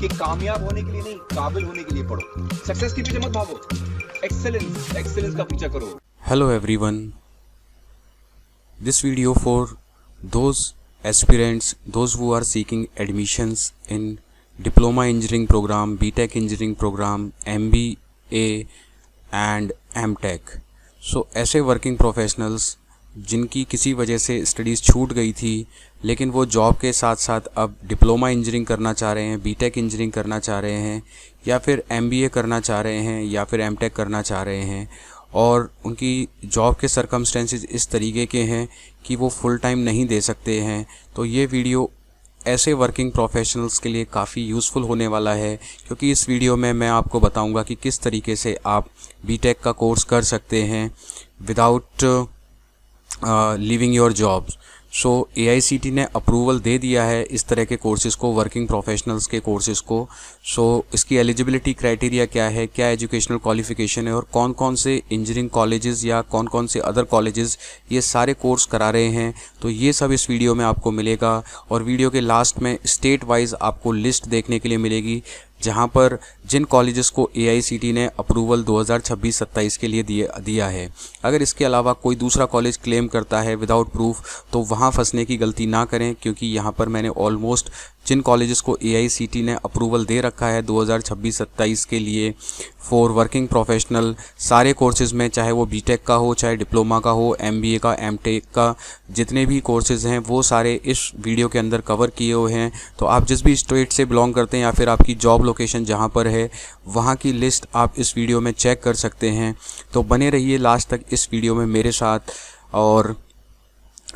कि कामयाब होने के लिए नहीं, काबिल होने के लिए पढ़ो। सक्सेस के पीछे मत भागो, एक्सेलेंस का पीछा करो। Hello everyone. This video for those aspirants, those who are seeking admissions in diploma engineering program, BTech engineering program, MBA and MTech. So ऐसे working professionals जिनकी किसी वजह से स्टडीज़ छूट गई थी, लेकिन वो जॉब के साथ साथ अब डिप्लोमा इंजीनियरिंग करना चाह रहे हैं, बीटेक इंजीनियरिंग करना चाह रहे हैं, या फिर एमबीए करना चाह रहे हैं, या फिर एमटेक करना चाह रहे हैं, और उनकी जॉब के सर्कमस्टेंसेस इस तरीके के हैं कि वो फुल टाइम नहीं दे सकते हैं। तो ये वीडियो ऐसे वर्किंग प्रोफेशनल्स के लिए काफ़ी यूज़फुल होने वाला है, क्योंकि इस वीडियो में मैं आपको बताऊंगा कि किस तरीके से आप बीटेक का कोर्स कर सकते हैं without leaving your jobs. So AICTE ने अप्रूवल दे दिया है इस तरह के कोर्सेज़ को, वर्किंग प्रोफेशनल्स के कोर्सेज़ को। सो इसकी एलिजिबिलिटी क्राइटेरिया क्या है, क्या एजुकेशनल क्वालिफ़िकेशन है, और कौन कौन से इंजीनियरिंग कॉलेजेस या कौन कौन से अदर कॉलेजेस ये सारे कोर्स करा रहे हैं, तो ये सब इस वीडियो में आपको मिलेगा। और वीडियो के लास्ट में स्टेट वाइज आपको लिस्ट देखने के लिए मिलेगी, जहां पर जिन कॉलेजेस को AICTE ने अप्रूवल 2026-27 के लिए दिया है। अगर इसके अलावा कोई दूसरा कॉलेज क्लेम करता है विदाउट प्रूफ, तो वहां फंसने की गलती ना करें, क्योंकि यहां पर मैंने ऑलमोस्ट जिन कॉलेजेस को AICTE ने अप्रूवल दे रखा है 2026-27 के लिए फॉर वर्किंग प्रोफेशनल, सारे कोर्सेज़ में, चाहे वो बीटेक का हो, चाहे डिप्लोमा का हो, MBA का, MTech का, जितने भी कोर्सेज़ हैं वो सारे इस वीडियो के अंदर कवर किए हुए हैं। तो आप जिस भी स्टेट से बिलोंग करते हैं या फिर आपकी जॉब लोकेशन जहां पर है, वहां की लिस्ट आप इस वीडियो में चेक कर सकते हैं। तो बने रहिए लास्ट तक इस वीडियो में मेरे साथ। और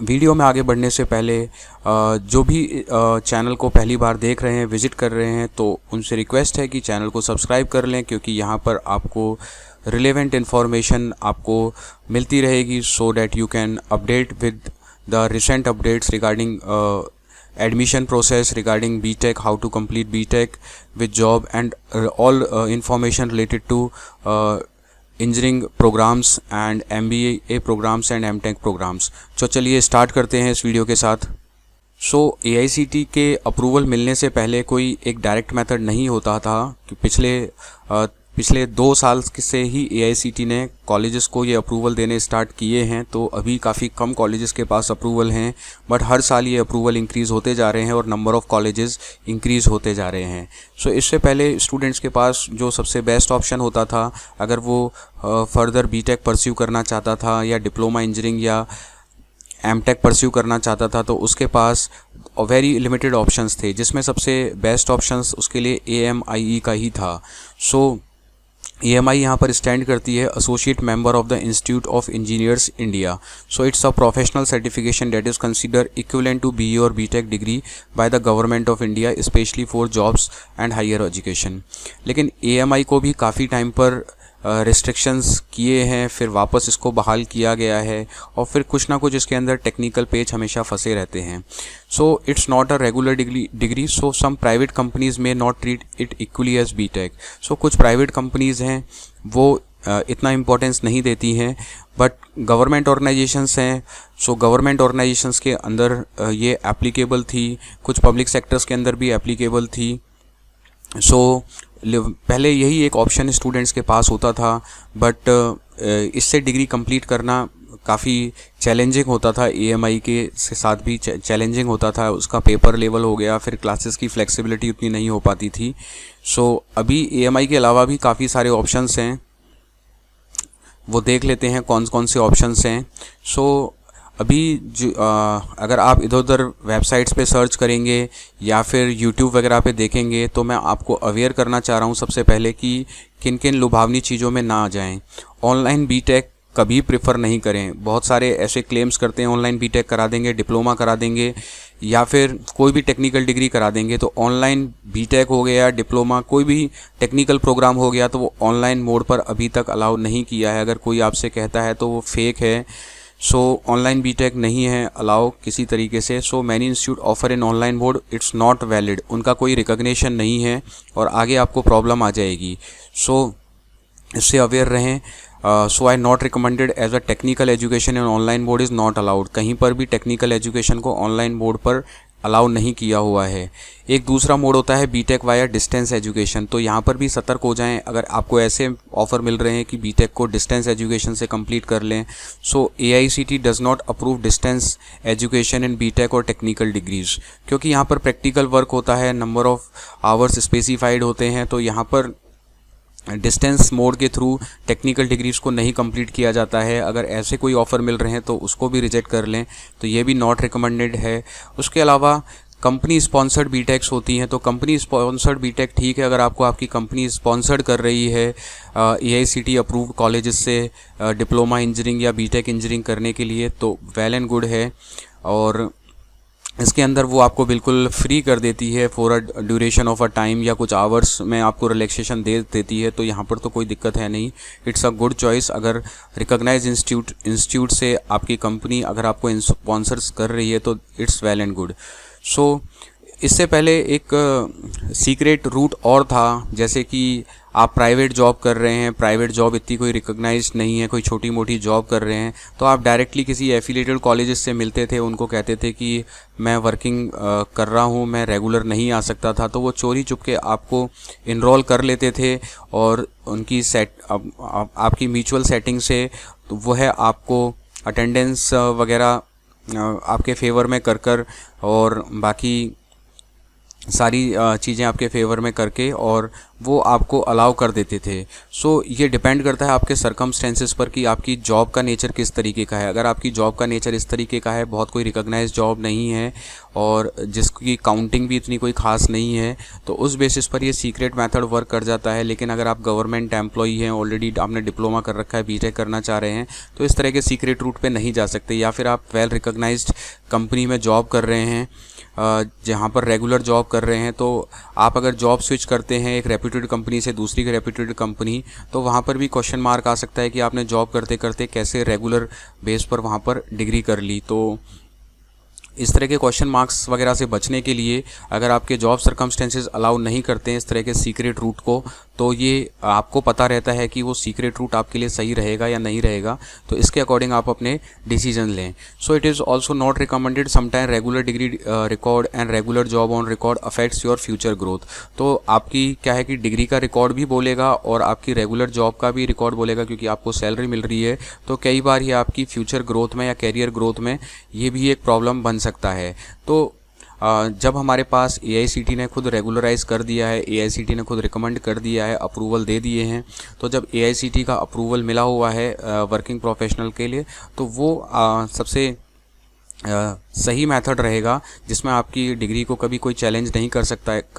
वीडियो में आगे बढ़ने से पहले जो भी चैनल को पहली बार देख रहे हैं, विज़िट कर रहे हैं, तो उनसे रिक्वेस्ट है कि चैनल को सब्सक्राइब कर लें, क्योंकि यहाँ पर आपको रिलेवेंट इन्फॉर्मेशन आपको मिलती रहेगी, so that you can update with the recent updates regarding admission process, regarding BTech, how to complete BTech with job, and all information related to engineering programs and MBA programs and MTech programs। तो चलिए start करते हैं इस video के साथ। सो AICTE के approval मिलने से पहले कोई एक डायरेक्ट मेथड नहीं होता था कि पिछले 2 साल से ही AICTE ने कॉलेजेस को ये अप्रूवल देने स्टार्ट किए हैं। तो अभी काफ़ी कम कॉलेजेस के पास अप्रूवल हैं, बट हर साल ये अप्रूवल इंक्रीज़ होते जा रहे हैं और नंबर ऑफ़ कॉलेजेस इंक्रीज़ होते जा रहे हैं। सो इससे पहले स्टूडेंट्स के पास जो सबसे बेस्ट ऑप्शन होता था, अगर वो फर्दर बीटेक परस्यू करना चाहता था या डिप्लोमा इंजीनियरिंग या एमटेक परस्यू करना चाहता था, तो उसके पास वेरी लिमिटेड ऑप्शंस थे, जिसमें सबसे बेस्ट ऑप्शंस उसके लिए AMIE का ही था। सो AMI यहाँ पर स्टैंड करती है associate member of the Institute of Engineers India. So it's a professional certification that is consider equivalent to BE और BTech degree by the government of India, specially for jobs and higher education. लेकिन AMI को भी काफ़ी time पर restrictions किए हैं, फिर वापस इसको बहाल किया गया है, और फिर कुछ ना कुछ इसके अंदर टेक्निकल पेज हमेशा फंसे रहते हैं। So it's not a regular degree, so some private companies में not treat it equally as BTech। So कुछ प्राइवेट कंपनीज हैं वो इतना इम्पोर्टेंस नहीं देती हैं, बट गवर्नमेंट ऑर्गेनाइजेशंस हैं, सो गवर्नमेंट ऑर्गेनाइजेशंस के अंदर ये एप्लीकेबल थी, कुछ पब्लिक सेक्टर्स के अंदर भी एप्लीकेबल थी। सो पहले यही एक ऑप्शन स्टूडेंट्स के पास होता था, बट इससे डिग्री कंप्लीट करना काफ़ी चैलेंजिंग होता था। AMI के साथ भी चैलेंजिंग होता था, उसका पेपर लेवल हो गया, फिर क्लासेस की फ्लेक्सिबिलिटी उतनी नहीं हो पाती थी। सो अभी AMI के अलावा भी काफ़ी सारे ऑप्शंस हैं, वो देख लेते हैं कौन कौन से ऑप्शंस हैं। सो अभी अगर आप इधर उधर वेबसाइट्स पे सर्च करेंगे या फिर YouTube वगैरह पे देखेंगे, तो मैं आपको अवेयर करना चाह रहा हूँ सबसे पहले कि किन किन लुभावनी चीज़ों में ना आ जाएं। ऑनलाइन BTech कभी प्रेफर नहीं करें। बहुत सारे ऐसे क्लेम्स करते हैं ऑनलाइन BTech करा देंगे, डिप्लोमा करा देंगे, या फिर कोई भी टेक्निकल डिग्री करा देंगे। तो ऑनलाइन BTech हो गया, डिप्लोमा, कोई भी टेक्निकल प्रोग्राम हो गया, तो वो ऑनलाइन मोड पर अभी तक अलाउ नहीं किया है। अगर कोई आपसे कहता है तो वो फेक है। सो ऑनलाइन BTech नहीं है अलाउ किसी तरीके से। So many institute offer in online mode, it's not valid, उनका कोई रिकॉग्निशन नहीं है और आगे आपको प्रॉब्लम आ जाएगी। सो इससे अवेयर रहें। So I not recommended as a technical education in online board is not allowed. कहीं पर भी टेक्निकल एजुकेशन को ऑनलाइन बोर्ड पर अलाउ नहीं किया हुआ है। एक दूसरा मोड होता है बीटेक वाया डिस्टेंस एजुकेशन। तो यहाँ पर भी सतर्क हो जाएं, अगर आपको ऐसे ऑफ़र मिल रहे हैं कि बीटेक को डिस्टेंस एजुकेशन से कंप्लीट कर लें। So AICTE does not approve distance education in BTech और टेक्निकल डिग्रीज़, क्योंकि यहाँ पर प्रैक्टिकल वर्क होता है, नंबर ऑफ़ आवर्स स्पेसिफाइड होते हैं। तो यहाँ पर डिस्टेंस मोड के थ्रू टेक्निकल डिग्रीज़ को नहीं कंप्लीट किया जाता है। अगर ऐसे कोई ऑफ़र मिल रहे हैं तो उसको भी रिजेक्ट कर लें, तो ये भी नॉट रिकमेंडेड है। उसके अलावा कंपनी स्पॉन्सर्ड बीटेक्स होती हैं। तो कंपनी स्पॉन्सर्ड बीटेक ठीक है, अगर आपको आपकी कंपनी स्पॉन्सर्ड कर रही है AICTE अप्रूव्ड कॉलेजेस से डिप्लोमा इंजीनियरिंग या बीटेक इंजीनियरिंग करने के लिए, तो वेल एंड गुड है। और इसके अंदर वो आपको बिल्कुल फ्री कर देती है for a duration of a time, या कुछ आवर्स में आपको रिलैक्सेशन दे देती है। तो यहाँ पर तो कोई दिक्कत है नहीं, इट्स अ गुड चॉइस। अगर रिकॉग्नाइज इंस्टीट्यूट से आपकी कंपनी अगर आपको स्पॉन्सर्स कर रही है तो इट्स वेल एंड गुड। सो इससे पहले एक सीक्रेट रूट और था, जैसे कि आप प्राइवेट जॉब कर रहे हैं, प्राइवेट जॉब इतनी कोई रिकॉग्नाइज नहीं है, कोई छोटी मोटी जॉब कर रहे हैं, तो आप डायरेक्टली किसी एफिलिएटेड कॉलेजेस से मिलते थे, उनको कहते थे कि मैं वर्किंग कर रहा हूँ, मैं रेगुलर नहीं आ सकता था। तो वो चोरी चुपके आपको इनरोल कर लेते थे और उनकी आपकी म्यूचुअल सेटिंग से वो है आपको अटेंडेंस वगैरह आपके फेवर में कर और बाकी सारी चीज़ें आपके फेवर में करके और वो आपको अलाउ कर देते थे। सो ये डिपेंड करता है आपके सरकमस्टेंसेस पर कि आपकी जॉब का नेचर किस तरीके का है। अगर आपकी जॉब का नेचर इस तरीके का है, बहुत कोई रिकॉग्नाइज जॉब नहीं है और जिसकी काउंटिंग भी इतनी कोई ख़ास नहीं है, तो उस बेसिस पर ये सीक्रेट मेथड वर्क कर जाता है। लेकिन अगर आप गवर्नमेंट एम्प्लॉई हैं, ऑलरेडी आपने डिप्लोमा कर रखा है, बीटेक करना चाह रहे हैं, तो इस तरह के सीक्रेट रूट पे नहीं जा सकते। या फिर आप वेल रिकॉग्नाइज्ड कंपनी में जॉब कर रहे हैं, जहाँ पर रेगुलर जॉब कर रहे हैं, तो आप अगर जॉब स्विच करते हैं एक रेप्यूटेड कंपनी से दूसरी रेप्यूटेड कंपनी, तो वहाँ पर भी क्वेश्चन मार्क आ सकता है कि आपने जॉब करते करते कैसे रेगुलर बेस पर वहाँ पर डिग्री कर ली। तो इस तरह के क्वेश्चन मार्क्स वगैरह से बचने के लिए अगर आपके जॉब सर्कमस्टेंसेस अलाउ नहीं करते हैं इस तरह के सीक्रेट रूट को, तो ये आपको पता रहता है कि वो सीक्रेट रूट आपके लिए सही रहेगा या नहीं रहेगा, तो इसके अकॉर्डिंग आप अपने डिसीजन लें। So it is also not recommended sometime regular degree record and regular job on record affects your future growth. तो आपकी क्या है कि डिग्री का रिकॉर्ड भी बोलेगा और आपकी रेगुलर जॉब का भी रिकॉर्ड बोलेगा, क्योंकि आपको सैलरी मिल रही है, तो कई बार ये आपकी फ्यूचर ग्रोथ में या कैरियर ग्रोथ में ये भी एक प्रॉब्लम बन सकता है। तो जब हमारे पास AICTE ने खुद रेगुलराइज कर दिया है, AICTE ने खुद रिकमेंड कर दिया है, अप्रूवल दे दिए हैं, तो जब AICTE का अप्रूवल मिला हुआ है वर्किंग प्रोफेशनल के लिए, तो वो सबसे सही मेथड रहेगा जिसमें आपकी डिग्री को कभी कोई चैलेंज नहीं कर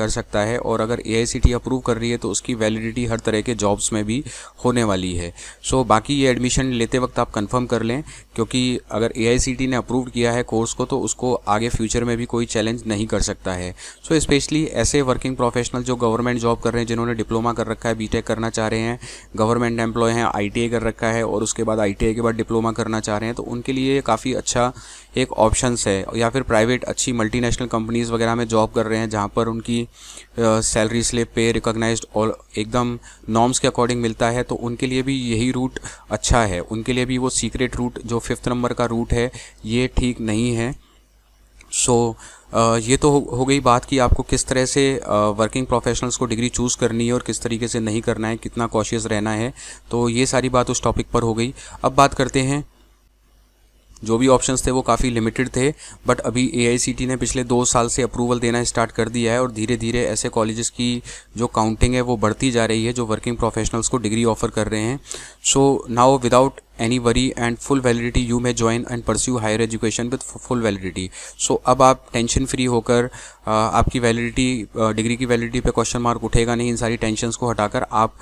सकता है। और अगर AICTE अप्रूव कर रही है तो उसकी वैलिडिटी हर तरह के जॉब्स में भी होने वाली है। सो बाकी ये एडमिशन लेते वक्त आप कंफर्म कर लें, क्योंकि अगर AICTE ने अप्रूव किया है कोर्स को तो उसको आगे फ्यूचर में भी कोई चैलेंज नहीं कर सकता है। सो स्पेशली ऐसे वर्किंग प्रोफेशनल जो गवर्नमेंट जॉब कर रहे हैं, जिन्होंने डिप्लोमा कर रखा है, बीटेक करना चाह रहे हैं, गवर्नमेंट एम्प्लॉय हैं, ITI कर रखा है और उसके बाद ITI के बाद डिप्लोमा करना चाह रहे हैं, तो उनके लिए काफ़ी अच्छा एक ऑप्शंस है। या फिर प्राइवेट अच्छी मल्टीनेशनल कंपनीज़ वगैरह में जॉब कर रहे हैं जहाँ पर उनकी सैलरी स्लिप पे रिकॉग्नाइज्ड और एकदम नॉर्म्स के अकॉर्डिंग मिलता है, तो उनके लिए भी यही रूट अच्छा है। उनके लिए भी वो सीक्रेट रूट जो 5th नंबर का रूट है ये ठीक नहीं है। सो ये तो हो गई बात कि आपको किस तरह से वर्किंग प्रोफेशनल्स को डिग्री चूज़ करनी है और किस तरीके से नहीं करना है, कितना कॉशियस रहना है। तो ये सारी बात उस टॉपिक पर हो गई। अब बात करते हैं, जो भी ऑप्शंस थे वो काफ़ी लिमिटेड थे, बट अभी AICTE ने पिछले 2 साल से अप्रूवल देना स्टार्ट कर दिया है और धीरे धीरे ऐसे कॉलेजेस की जो काउंटिंग है वो बढ़ती जा रही है जो वर्किंग प्रोफेशनल्स को डिग्री ऑफर कर रहे हैं। So now without any worry and full validity you may join and pursue higher education with full validity. So अब आप टेंशन फ्री होकर आपकी वैलिडिटी, डिग्री की वैलिडिटी पे क्वेश्चन मार्क उठेगा नहीं, इन सारी टेंशन्स को हटाकर आप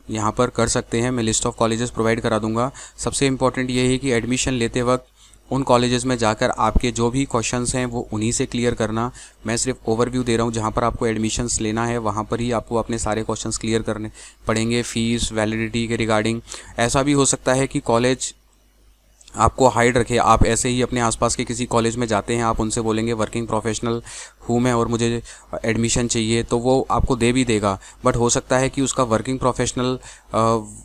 यहाँ पर कर सकते हैं। मैं लिस्ट ऑफ कॉलेजेस प्रोवाइड करा दूंगा। सबसे इम्पॉर्टेंट ये है कि एडमिशन लेते वक्त उन कॉलेजेस में जाकर आपके जो भी क्वेश्चंस हैं वो उन्हीं से क्लियर करना। मैं सिर्फ ओवरव्यू दे रहा हूँ, जहाँ पर आपको एडमिशन्स लेना है वहाँ पर ही आपको अपने सारे क्वेश्चंस क्लियर करने पड़ेंगे, फीस, वैलिडिटी के रिगार्डिंग। ऐसा भी हो सकता है कि कॉलेज आपको हाइड रखे। आप ऐसे ही अपने आसपास के किसी कॉलेज में जाते हैं, आप उनसे बोलेंगे वर्किंग प्रोफेशनल हूँ मैं और मुझे एडमिशन चाहिए, तो वो आपको दे भी देगा, बट हो सकता है कि उसका वर्किंग प्रोफेशनल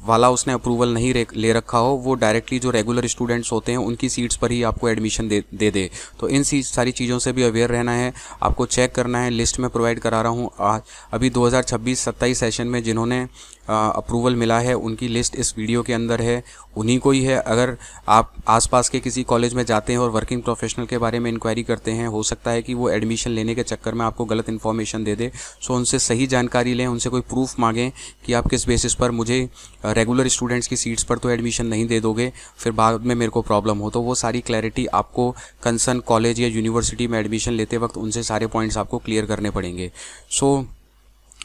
वाला उसने अप्रूवल नहीं ले रखा हो, वो डायरेक्टली जो रेगुलर स्टूडेंट्स होते हैं उनकी सीट्स पर ही आपको एडमिशन दे। तो इन सारी चीज़ों से भी अवेयर रहना है, आपको चेक करना है। लिस्ट में प्रोवाइड करा रहा हूँ अभी 2026-27 सेशन में जिन्होंने अप्रूवल मिला है उनकी लिस्ट इस वीडियो के अंदर है, उन्हीं को ही है। अगर आप आसपास के किसी कॉलेज में जाते हैं और वर्किंग प्रोफेशनल के बारे में इंक्वायरी करते हैं, हो सकता है कि वो एडमिशन लेने के चक्कर में आपको गलत इन्फॉर्मेशन दे दे। सो उनसे सही जानकारी लें, उनसे कोई प्रूफ मांगें कि आप किस बेसिस पर मुझे रेगुलर स्टूडेंट्स की सीट्स पर तो एडमिशन नहीं दे दोगे, फिर बाद में मेरे को प्रॉब्लम हो। तो वो सारी क्लैरिटी आपको कंसर्न कॉलेज या यूनिवर्सिटी में एडमिशन लेते वक्त उनसे सारे पॉइंट्स आपको क्लियर करने पड़ेंगे। सो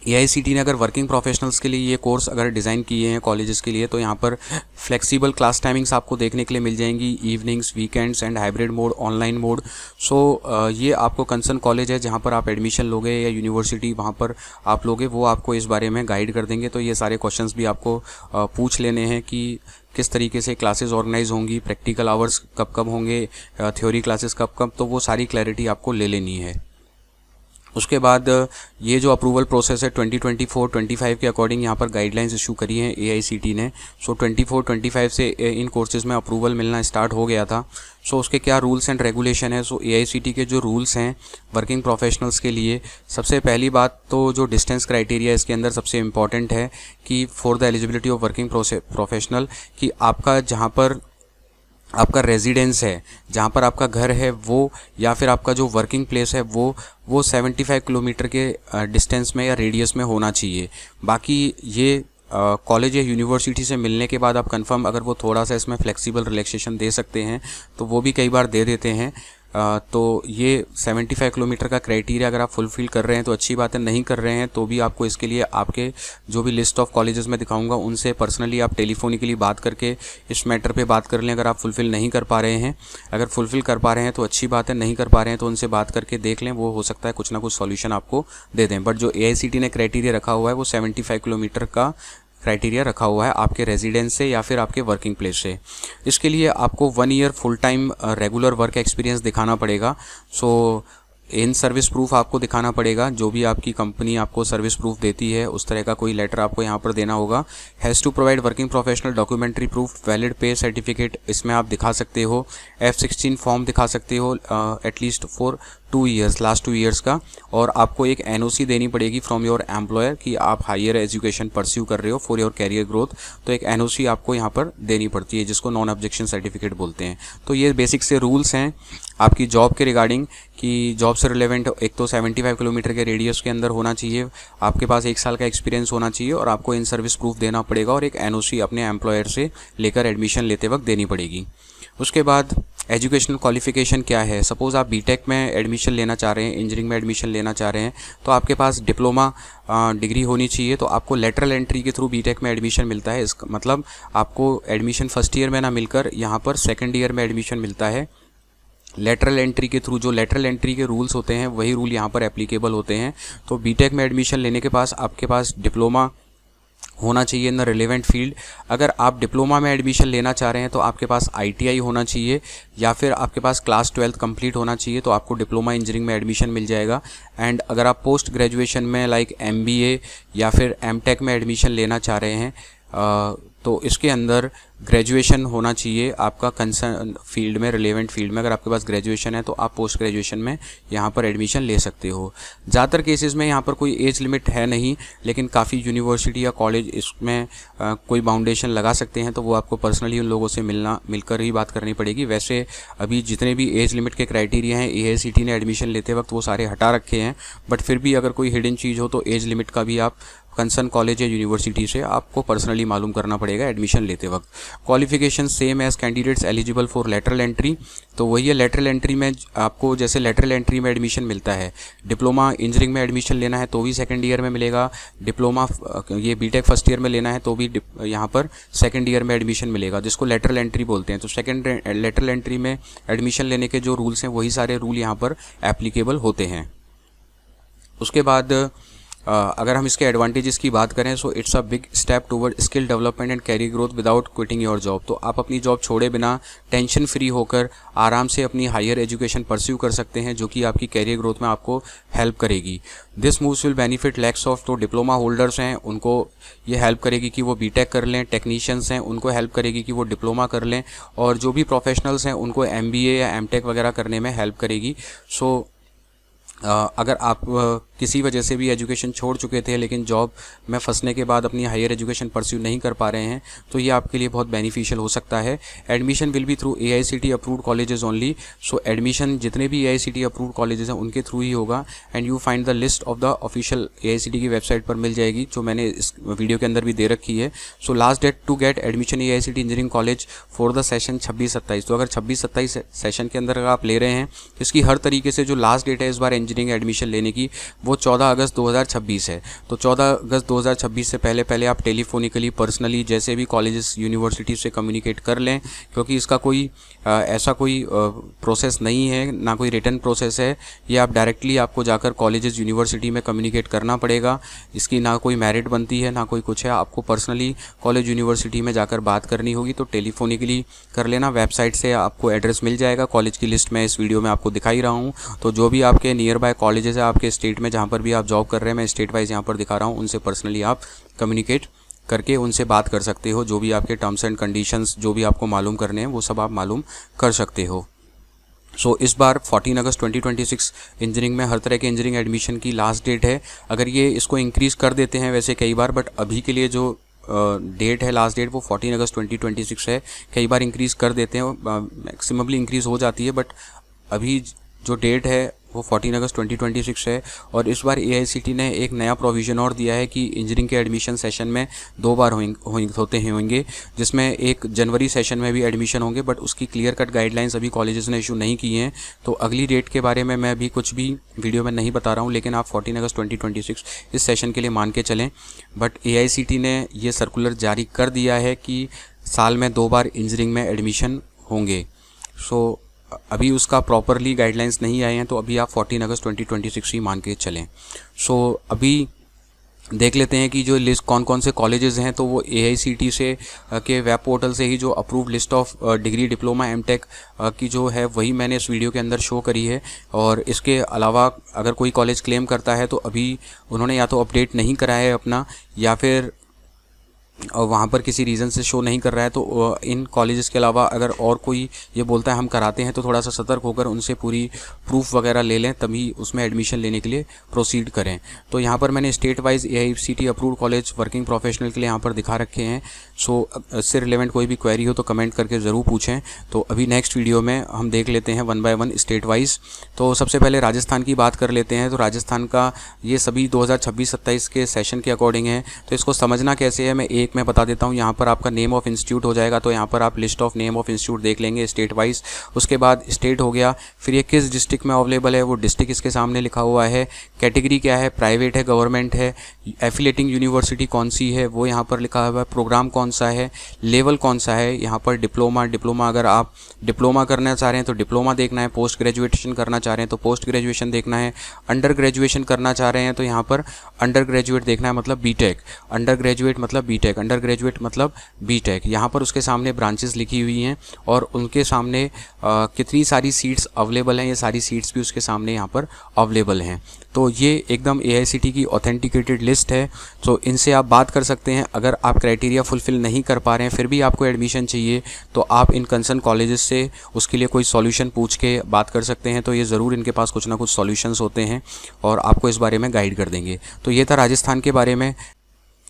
AICTE ने अगर वर्किंग प्रोफेशनल्स के लिए ये कोर्स अगर डिज़ाइन किए हैं कॉलेजेस के लिए, तो यहाँ पर फ्लेक्सिबल क्लास टाइमिंग्स आपको देखने के लिए मिल जाएंगी, evenings, weekends and hybrid mode, online mode. So ये आपको कंसर्न कॉलेज है जहाँ पर आप एडमिशन लोगे या यूनिवर्सिटी वहाँ पर आप लोगे, वो आपको इस बारे में गाइड कर देंगे। तो ये सारे क्वेश्चंस भी आपको पूछ लेने हैं कि किस तरीके से क्लासेस ऑर्गेनाइज होंगी, प्रैक्टिकल आवर्स कब कब होंगे, थ्योरी क्लासेस कब कब, तो वो सारी क्लैरिटी आपको ले लेनी है। उसके बाद ये जो अप्रूवल प्रोसेस है 2024-25 के अकॉर्डिंग यहाँ पर गाइडलाइंस इशू करी हैं AICTE ने। सो 24-25 से इन कोर्सेज़ में अप्रूवल मिलना स्टार्ट हो गया था। सो उसके क्या रूल्स एंड रेगुलेशन है। सो AICTE के जो रूल्स हैं वर्किंग प्रोफेशनल्स के लिए, सबसे पहली बात तो जो डिस्टेंस क्राइटेरिया इसके अंदर सबसे इम्पॉर्टेंट है कि for the eligibility of working professional, कि आपका जहाँ पर आपका रेजिडेंस है, जहाँ पर आपका घर है वो, या फिर आपका जो वर्किंग प्लेस है वो 75 किलोमीटर के डिस्टेंस में या रेडियस में होना चाहिए। बाकी ये कॉलेज या यूनिवर्सिटी से मिलने के बाद आप कंफर्म, अगर वो थोड़ा सा इसमें फ्लेक्सिबल रिलैक्सेशन दे सकते हैं तो वो भी कई बार दे देते हैं। तो ये 75 किलोमीटर का क्राइटेरिया अगर आप फुलफ़िल कर रहे हैं तो अच्छी बात है, नहीं कर रहे हैं तो भी आपको इसके लिए आपके जो भी लिस्ट ऑफ कॉलेजेस में दिखाऊंगा उनसे पर्सनली आप टेलीफोनिकली बात करके इस मैटर पे बात कर लें। अगर आप फुलफ़िल नहीं कर पा रहे हैं, अगर फुलफ़िल कर पा रहे हैं तो अच्छी बात है, नहीं कर पा रहे हैं तो उनसे बात करके देख लें, वो हो सकता है कुछ ना कुछ सॉल्यूशन आपको दे दें। बट जो AICTE ने क्राइटेरिया रखा हुआ है वो 75 किलोमीटर का क्राइटेरिया रखा हुआ है आपके रेजिडेंस से या फिर आपके वर्किंग प्लेस से। इसके लिए आपको 1 year full time regular work experience दिखाना पड़ेगा। सो इन सर्विस प्रूफ आपको दिखाना पड़ेगा, जो भी आपकी कंपनी आपको सर्विस प्रूफ देती है उस तरह का कोई लेटर आपको यहाँ पर देना होगा। Has to provide working professional documentary proof, valid pay certificate इसमें आप दिखा सकते हो, F16 फॉर्म दिखा सकते हो at least for 2 years, last 2 years का, और आपको एक NOC देनी पड़ेगी फ्रॉम योर एम्प्लॉयर कि आप हायर एजुकेशन परस्यू कर रहे हो फॉर योर कैरियर ग्रोथ। तो एक NOC आपको यहाँ पर देनी पड़ती है जिसको नॉन ऑब्जेक्शन सर्टिफिकेट बोलते हैं। तो ये बेसिक से रूल्स हैं आपकी जॉब के रिगार्डिंग कि जॉब से रिलेवेंट एक तो 75 किलोमीटर के रेडियस के अंदर होना चाहिए, आपके पास 1 साल का एक्सपीरियंस होना चाहिए और आपको इन सर्विस प्रूफ देना पड़ेगा और एक NOC अपने एम्प्लॉयर से लेकर एडमिशन लेते वक्त देनी पड़ेगी। उसके बाद एजुकेशनल क्वालिफिकेशन क्या है। सपोज़ आप BTech में एडमिशन लेना चाह रहे हैं, इंजीनियरिंग में एडमिशन लेना चाह रहे हैं, तो आपके पास डिप्लोमा डिग्री होनी चाहिए। तो आपको लेटरल एंट्री के थ्रू BTech में एडमिशन मिलता है। इसका मतलब आपको एडमिशन फर्स्ट ईयर में ना मिलकर यहाँ पर सेकेंड ईयर में एडमिशन मिलता है लेटरल एंट्री के थ्रू। जो लेटरल एंट्री के रूल्स होते हैं वही रूल यहाँ पर एप्लीकेबल होते हैं। तो BTech में एडमिशन लेने के पास आपके पास डिप्लोमा होना चाहिए इन द रिलेवेंट फील्ड। अगर आप डिप्लोमा में एडमिशन लेना चाह रहे हैं तो आपके पास ITI होना चाहिए या फिर आपके पास क्लास 12 कंप्लीट होना चाहिए, तो आपको डिप्लोमा इंजीनियरिंग में एडमिशन मिल जाएगा। एंड अगर आप पोस्ट ग्रेजुएशन में लाइक MBA या फिर MTech में एडमिशन लेना चाह रहे हैं तो इसके अंदर ग्रेजुएशन होना चाहिए आपका कंसर्न फील्ड में, रिलेवेंट फील्ड में। अगर आपके पास ग्रेजुएशन है तो आप पोस्ट ग्रेजुएशन में यहाँ पर एडमिशन ले सकते हो। ज़्यादातर केसेस में यहाँ पर कोई एज लिमिट है नहीं, लेकिन काफ़ी यूनिवर्सिटी या कॉलेज इसमें कोई बाउंडेशन लगा सकते हैं, तो वो आपको पर्सनली उन लोगों से मिलकर ही बात करनी पड़ेगी। वैसे अभी जितने भी एज लिमिट के क्राइटेरिया हैं AICTE ने एडमिशन लेते वक्त वो सारे हटा रखे हैं, बट फिर भी अगर कोई हिडन चीज़ हो तो एज लिमिट का भी आप कंसर्न कॉलेज या यूनिवर्सिटी से आपको पर्सनली मालूम करना पड़ेगा एडमिशन लेते वक्त। Qualification same as candidates eligible for lateral entry, तो वही है लेटरल एंट्री में आपको जैसे लेटरल एंट्री में एडमिशन मिलता है, डिप्लोमा इंजीनियरिंग में एडमिशन लेना है तो भी सेकंड ईयर में मिलेगा, डिप्लोमा ये BTech फर्स्ट ईयर में लेना है तो भी यहाँ पर सेकंड ईयर में एडमिशन मिलेगा, जिसको लेटरल एंट्री बोलते हैं। तो सेकंड लेटरल एंट्री में एडमिशन लेने के जो रूल्स हैं वही सारे रूल यहाँ पर एप्लीकेबल होते हैं। उसके बाद अगर हम इसके एडवांटेजेस की बात करें so it's a big step toward skill development and career growth without quitting your job. तो आप अपनी जॉब छोड़े बिना टेंशन फ्री होकर आराम से अपनी हायर एजुकेशन परस्यू कर सकते हैं, जो कि आपकी कैरियर ग्रोथ में आपको हेल्प करेगी। This moves will benefit lakhs of, तो डिप्लोमा होल्डर्स हैं उनको ये हेल्प करेगी कि वो बीटेक कर लें, टेक्नीशियंस हैं उनको हेल्प करेगी कि वो डिप्लोमा कर लें, और जो भी प्रोफेशनल्स हैं उनको एमबीए या एमटेक वगैरह करने में हेल्प करेगी। सो अगर आप किसी वजह से भी एजुकेशन छोड़ चुके थे लेकिन जॉब में फंसने के बाद अपनी हायर एजुकेशन परस्यू नहीं कर पा रहे हैं तो ये आपके लिए बहुत बेनिफिशियल हो सकता है। Admission will be through AICTE approved colleges only. So admission जितने भी AICTE अप्रूव्ड कॉलेजेस हैं उनके थ्रू ही होगा, and you find the list of the official AICTE की वेबसाइट पर मिल जाएगी, जो मैंने इस वीडियो के अंदर भी दे रखी है। So last date to get admission AICTE engineering college for the session 26-27। तो अगर 26-27 सेशन के अंदर अगर आप ले रहे हैं तो इसकी हर तरीके से जो लास्ट डेट है इस बार इंजीनियरिंग एडमिशन लेने की वो 14 अगस्त 2026 है। तो 14 अगस्त 2026 से पहले आप टेलीफोनिकली पर्सनली जैसे भी कॉलेजेस यूनिवर्सिटी से कम्युनिकेट कर लें, क्योंकि इसका कोई ऐसा कोई प्रोसेस नहीं है, ना कोई रिटन प्रोसेस है। ये आप डायरेक्टली आपको जाकर कॉलेजेस यूनिवर्सिटी में कम्युनिकेट करना पड़ेगा। इसकी ना कोई मेरिट बनती है ना कोई कुछ है, आपको पर्सनली कॉलेज यूनिवर्सिटी में जाकर बात करनी होगी। तो टेलीफोनिकली कर लेना, वेबसाइट से आपको एड्रेस मिल जाएगा। कॉलेज की लिस्ट मैं इस वीडियो में आपको दिखा ही रहा हूँ। तो जो भी आपके नियर बाय कॉलेजेस है आपके स्टेट में जहाँ पर भी आप जॉब कर रहे हैं, मैं स्टेट वाइज यहाँ पर दिखा रहा हूँ, उनसे पर्सनली आप कम्युनिकेट करके उनसे बात कर सकते हो। जो भी आपके टर्म्स एंड कंडीशंस जो भी आपको मालूम करने हैं वो सब आप मालूम कर सकते हो। सो इस बार 14 अगस्त 2026 इंजीनियरिंग में हर तरह के इंजीनियरिंग एडमिशन की लास्ट डेट है। अगर ये इसको इंक्रीज़ कर देते हैं वैसे कई बार, बट अभी के लिए जो डेट है लास्ट डेट वो 14 अगस्त 2026 है। कई बार इंक्रीज़ कर देते हैं, मैक्सिममली इंक्रीज़ हो जाती है, बट अभी जो डेट है वो 14 अगस्त 2026 है। और इस बार AICTE ने एक नया प्रोविज़न और दिया है कि इंजीनियरिंग के एडमिशन सेशन में 2 बार होंगे, जिसमें एक जनवरी सेशन में भी एडमिशन होंगे, बट उसकी क्लियर कट गाइडलाइंस अभी कॉलेजेस ने इशू नहीं की हैं। तो अगली डेट के बारे में मैं अभी कुछ भी वीडियो में नहीं बता रहा हूँ, लेकिन आप 14 अगस्त 2026 इस सेशन के लिए मान के चलें। बट AICTE ने ये सर्कुलर जारी कर दिया है कि साल में 2 बार इंजीनियरिंग में एडमिशन होंगे। सो अभी उसका प्रॉपरली गाइडलाइंस नहीं आए हैं, तो अभी आप 14 अगस्त 2026 ही मान के चलें। सो अभी देख लेते हैं कि जो लिस्ट कौन कौन से कॉलेजेस हैं। तो वो AICTE से के वेब पोर्टल से ही जो approved list of degree diploma MTech की जो है वही मैंने इस वीडियो के अंदर शो करी है। और इसके अलावा अगर कोई कॉलेज क्लेम करता है तो अभी उन्होंने या तो अपडेट नहीं कराया है अपना, या फिर वहाँ पर किसी रीज़न से शो नहीं कर रहा है। तो इन कॉलेजेस के अलावा अगर और कोई ये बोलता है हम कराते हैं, तो थोड़ा सा सतर्क होकर उनसे पूरी प्रूफ वगैरह ले लें, तभी उसमें एडमिशन लेने के लिए प्रोसीड करें। तो यहाँ पर मैंने state wise AICTE approved college working professional के लिए यहाँ पर दिखा रखे हैं। सो इससे रिलेवेंट कोई भी क्वेरी हो तो कमेंट करके ज़रूर पूछें। तो अभी नेक्स्ट वीडियो में हम देख लेते हैं 1 बाय 1 स्टेट वाइज। तो सबसे पहले राजस्थान की बात कर लेते हैं। तो राजस्थान का ये सभी 2026-27 के सेशन के अकॉर्डिंग है। तो इसको समझना कैसे है मैं एक मैं बता देता हूँ। यहाँ पर आपका नेम ऑफ इंस्टीट्यूट हो जाएगा, तो यहाँ पर आप list of name of institute देख लेंगे स्टेट वाइज। उसके बाद स्टेट हो गया, फिर ये किस डिस्ट्रिक्ट में अवेलेबल है वो डिस्ट्रिक्ट इसके सामने लिखा हुआ है। कैटेगरी क्या है, प्राइवेट है गवर्नमेंट है, एफिलेटिंग यूनिवर्सिटी कौन सी है वो यहाँ पर लिखा हुआ है, प्रोग्राम कौन सा है, लेवल कौन सा है। यहाँ पर डिप्लोमा अगर आप डिप्लोमा करना चाह रहे हैं तो डिप्लोमा देखना है, पोस्ट ग्रेजुएशन करना चाह रहे हैं तो पोस्ट ग्रेजुएशन देखना है, अंडर ग्रेजुएशन करना चाह रहे हैं तो यहाँ पर अंडर ग्रेजुएट देखना है, मतलब बीटेक, अंडर ग्रेजुएट मतलब बीटेक, अंडर ग्रेजुएट मतलब बीटेक। यहाँ पर उसके सामने ब्रांचेस लिखी हुई हैं और उनके सामने कितनी सारी सीट्स अवेलेबल हैं, ये सारी सीट्स भी उसके सामने यहाँ पर अवेलेबल हैं। तो ये एकदम AICTE की ऑथेंटिकेटेड लिस्ट है। तो इनसे आप बात कर सकते हैं। अगर आप क्राइटेरिया फुलफिल नहीं कर पा रहे हैं फिर भी आपको एडमिशन चाहिए तो आप इन कंसर्न कॉलेजेस से उसके लिए कोई सॉल्यूशन पूछ के बात कर सकते हैं। तो ये ज़रूर इनके पास कुछ ना कुछ सॉल्यूशंस होते हैं और आपको इस बारे में गाइड कर देंगे। तो ये था राजस्थान के बारे में।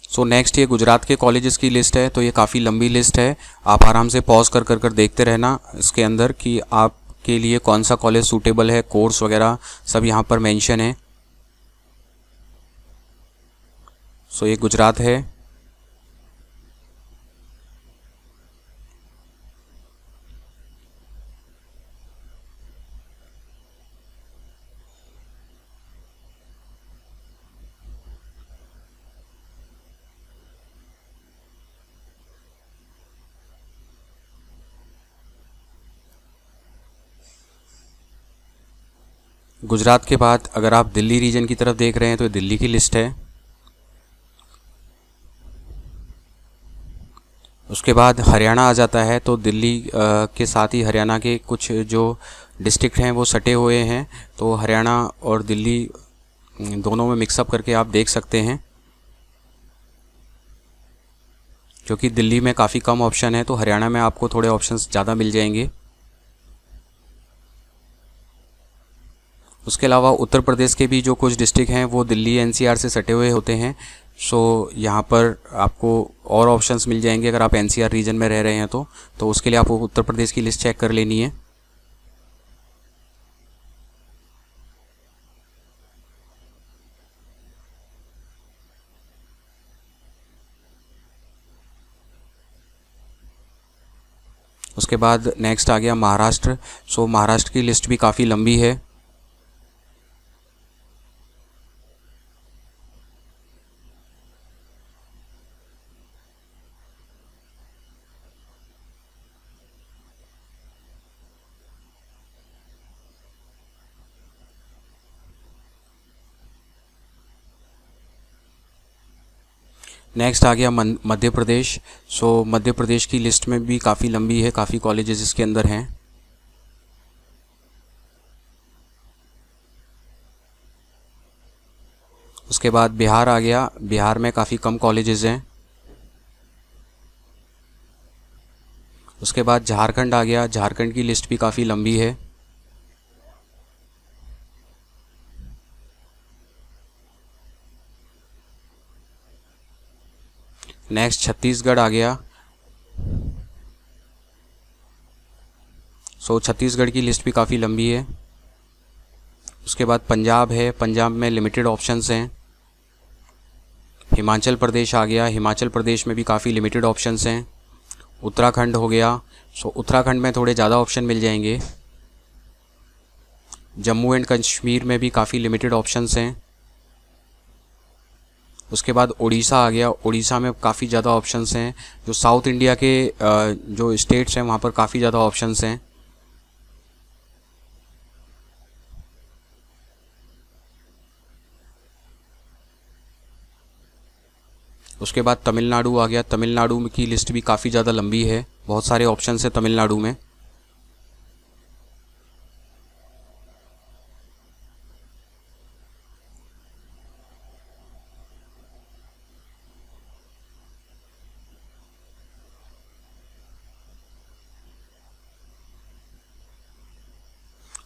सो नेक्स्ट ये गुजरात के कॉलेजेस की लिस्ट है। तो ये काफ़ी लंबी लिस्ट है, आप आराम से पॉज कर देखते रहना इसके अंदर कि आपके लिए कौन सा कॉलेज सूटेबल है, कोर्स वगैरह सब यहाँ पर मेंशन है। सो ये गुजरात है। गुजरात के बाद अगर आप दिल्ली रीजन की तरफ देख रहे हैं तो दिल्ली की लिस्ट है। उसके बाद हरियाणा आ जाता है, तो दिल्ली के साथ ही हरियाणा के कुछ जो डिस्ट्रिक्ट हैं वो सटे हुए हैं, तो हरियाणा और दिल्ली दोनों में मिक्सअप करके आप देख सकते हैं। क्योंकि दिल्ली में काफ़ी कम ऑप्शन है, तो हरियाणा में आपको थोड़े ऑप्शंस ज़्यादा मिल जाएंगे। उसके अलावा उत्तर प्रदेश के भी जो कुछ डिस्ट्रिक्ट हैं वो दिल्ली एनसीआर से सटे हुए होते हैं, सो यहाँ पर आपको और ऑप्शंस मिल जाएंगे अगर आप एनसीआर रीजन में रह रहे हैं तो उसके लिए आपको उत्तर प्रदेश की लिस्ट चेक कर लेनी है। उसके बाद नेक्स्ट आ गया महाराष्ट्र। सो महाराष्ट्र की लिस्ट भी काफ़ी लंबी है। नेक्स्ट आ गया मध्य प्रदेश। सो मध्य प्रदेश की लिस्ट में भी काफ़ी लंबी है, काफ़ी कॉलेजेस इसके अंदर हैं। उसके बाद बिहार आ गया। बिहार में काफ़ी कम कॉलेजेस हैं। उसके बाद झारखंड आ गया। झारखंड की लिस्ट भी काफ़ी लंबी है। नेक्स्ट छत्तीसगढ़ आ गया। सो छत्तीसगढ़ की लिस्ट भी काफ़ी लंबी है। उसके बाद पंजाब है। पंजाब में लिमिटेड ऑप्शंस हैं। हिमाचल प्रदेश आ गया। हिमाचल प्रदेश में भी काफ़ी लिमिटेड ऑप्शंस हैं। उत्तराखंड हो गया। सो उत्तराखंड में थोड़े ज़्यादा ऑप्शन मिल जाएंगे। जम्मू एंड कश्मीर में भी काफ़ी लिमिटेड ऑप्शंस हैं। उसके बाद उड़ीसा आ गया। उड़ीसा में काफ़ी ज़्यादा ऑप्शंस हैं। जो साउथ इंडिया के जो स्टेट्स हैं वहाँ पर काफ़ी ज़्यादा ऑप्शंस हैं। उसके बाद तमिलनाडु आ गया। तमिलनाडु की लिस्ट भी काफ़ी ज़्यादा लंबी है, बहुत सारे ऑप्शंस हैं तमिलनाडु में।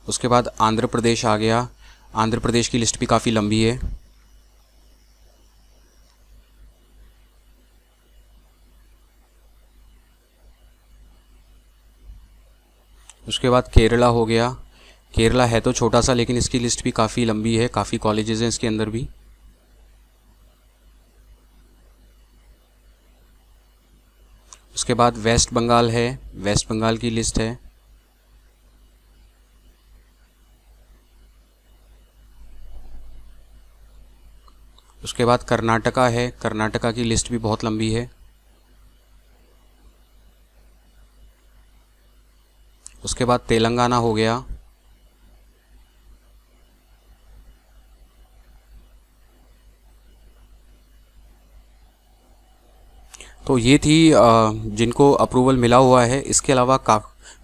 उसके बाद आंध्र प्रदेश आ गया। आंध्र प्रदेश की लिस्ट भी काफ़ी लंबी है। उसके बाद केरला हो गया। केरला है तो छोटा सा, लेकिन इसकी लिस्ट भी काफ़ी लंबी है, काफ़ी कॉलेजेस हैं इसके अंदर भी। उसके बाद वेस्ट बंगाल है। वेस्ट बंगाल की लिस्ट है। उसके बाद कर्नाटका है। कर्नाटका की लिस्ट भी बहुत लंबी है। उसके बाद तेलंगाना हो गया। तो ये थी जिनको अप्रूवल मिला हुआ है। इसके अलावा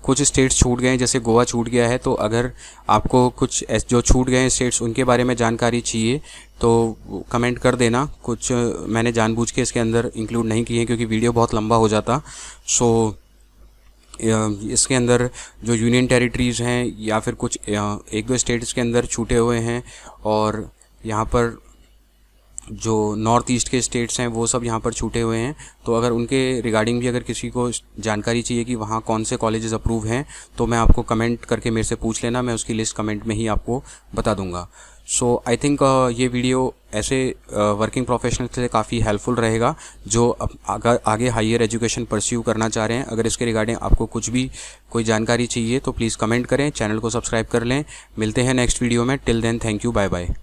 कुछ स्टेट्स छूट गए हैं, जैसे गोवा छूट गया है। तो अगर आपको कुछ जो छूट गए हैं स्टेट्स उनके बारे में जानकारी चाहिए तो कमेंट कर देना। कुछ मैंने जानबूझ के इसके अंदर इंक्लूड नहीं किए क्योंकि वीडियो बहुत लंबा हो जाता। सो इसके अंदर जो यूनियन टेरिटरीज़ हैं या फिर कुछ एक दो स्टेट्स के अंदर छूटे हुए हैं, और यहाँ पर जो नॉर्थ ईस्ट के स्टेट्स हैं वो सब यहाँ पर छूटे हुए हैं। तो अगर उनके रिगार्डिंग भी अगर किसी को जानकारी चाहिए कि वहाँ कौन से कॉलेजेस अप्रूव हैं तो मैं आपको कमेंट करके मेरे से पूछ लेना, मैं उसकी लिस्ट कमेंट में ही आपको बता दूंगा। सो आई थिंक ये वीडियो ऐसे वर्किंग प्रोफेशनल के लिए काफ़ी हेल्पफुल रहेगा जो आगे हायर एजुकेशन परस्यू करना चाह रहे हैं। अगर इसके रिगार्डिंग आपको कुछ भी कोई जानकारी चाहिए तो प्लीज़ कमेंट करें, चैनल को सब्सक्राइब कर लें। मिलते हैं नेक्स्ट वीडियो में। Till then thank you, bye bye.